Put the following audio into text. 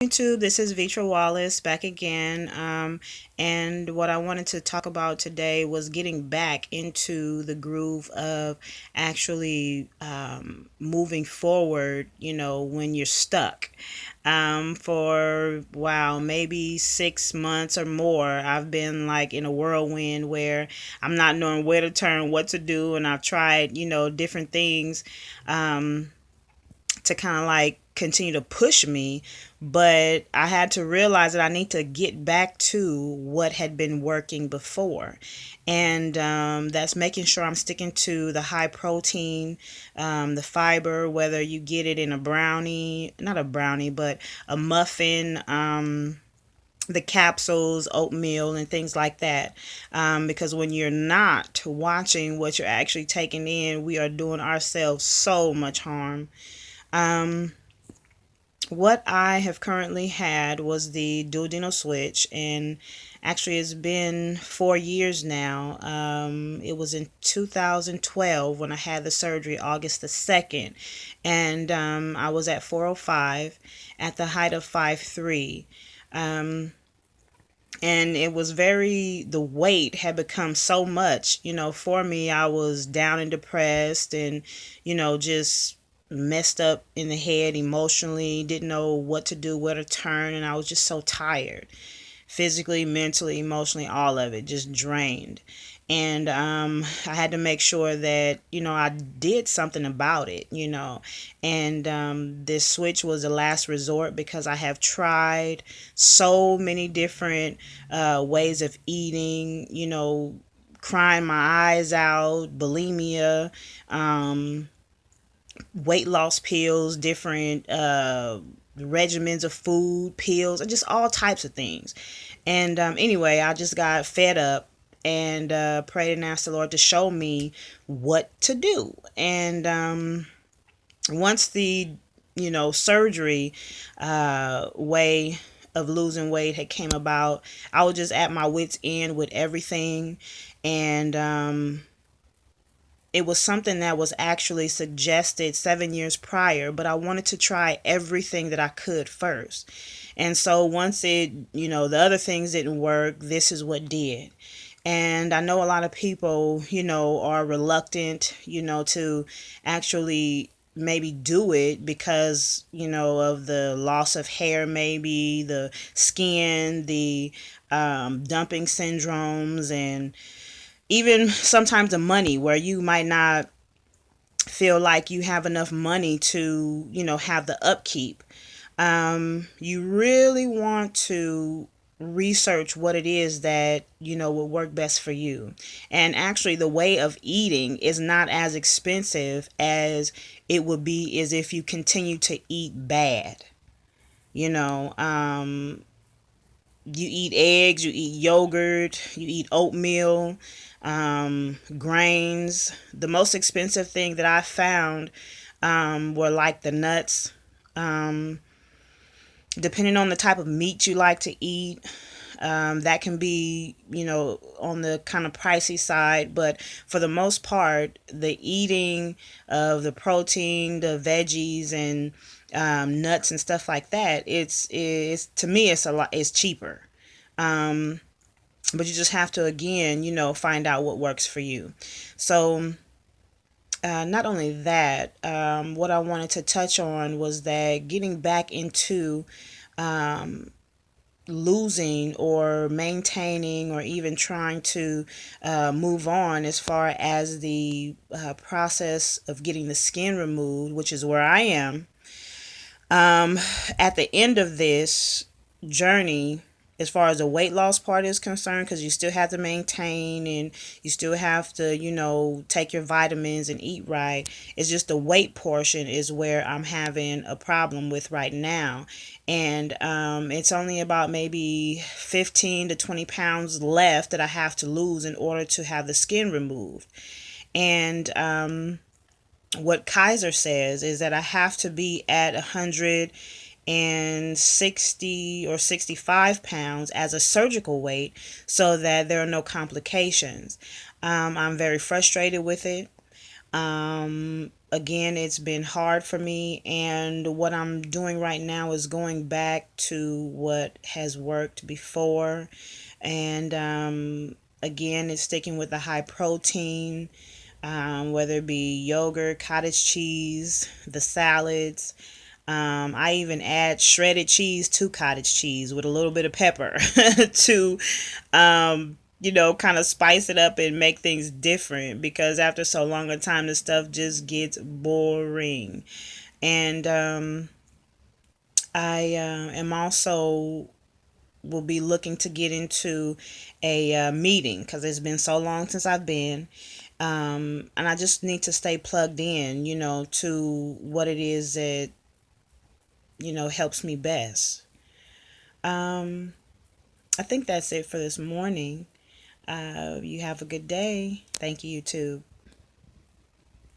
YouTube, this is Vitra Wallace back again. And what I wanted to talk about today was getting back into the groove of actually moving forward, when you're stuck. For wow, maybe 6 months or more, I've been like in a whirlwind where I'm not knowing where to turn, what to do, and I've tried, different things. To kind of like continue to push me, but I had to realize that I need to get back to what had been working before. And that's making sure I'm sticking to the high protein, the fiber, whether you get it in a brownie, not a brownie, but a muffin. The capsules, oatmeal, and things like that. Because when you're not watching what you're actually taking in, we are doing ourselves so much harm. Um, what I have currently had was the duodenal switch, and actually it's been 4 years now. It was in 2012 when I had the surgery, August the 2nd, and I was at 405 at the height of 5'3". Um, and it was the weight had become so much, for me. I was down and depressed and, just messed up in the head emotionally, didn't know what to do, where to turn, and I was just so tired, physically, mentally, emotionally, all of it, just drained. And I had to make sure that, I did something about it, And this switch was the last resort because I have tried so many different ways of eating, crying my eyes out, bulimia, weight loss pills, different regimens of food, pills, and just all types of things. And anyway, I just got fed up and prayed and asked the Lord to show me what to do. And once the surgery way of losing weight had came about, I was just at my wits end with everything. And it was something that was actually suggested 7 years prior, but I wanted to try everything that I could first. And so once the other things didn't work, this is what did. And I know a lot of people, are reluctant, to actually maybe do it because, of the loss of hair, maybe the skin, the dumping syndromes, and even sometimes the money, where you might not feel like you have enough money to, have the upkeep. You really want to research what it is that, will work best for you. And actually, the way of eating is not as expensive as it would be as if you continue to eat bad. You know, you eat eggs, you eat yogurt, you eat oatmeal, grains. The most expensive thing that I found were like the nuts. Um, Depending on the type of meat you like to eat, that can be, on the kind of pricey side. But for the most part, the eating of the protein, the veggies, and nuts and stuff like that, it's to me, it's a lot. It's cheaper. Um, but you just have to, again, find out what works for you. So not only that, what I wanted to touch on was that getting back into um, losing or maintaining or even trying to move on as far as the process of getting the skin removed, which is where I am. Um, at the end of this journey, as far as the weight loss part is concerned, because you still have to maintain and you still have to, take your vitamins and eat right. It's just the weight portion is where I'm having a problem with right now. And it's only about maybe 15 to 20 pounds left that I have to lose in order to have the skin removed. And what Kaiser says is that I have to be at 160 or 65 pounds as a surgical weight so that there are no complications. I'm very frustrated with it. again, it's been hard for me, and what I'm doing right now is going back to what has worked before. And again, it's sticking with the high protein, whether it be yogurt, cottage cheese, the salads. I even add shredded cheese to cottage cheese with a little bit of pepper to, kind of spice it up and make things different, because after so long a time, the stuff just gets boring. And I am also will be looking to get into a meeting, because it's been so long since I've been. And I just need to stay plugged in, to what it is that, helps me best. Um, I think that's it for this morning. You have a good day. Thank you, YouTube.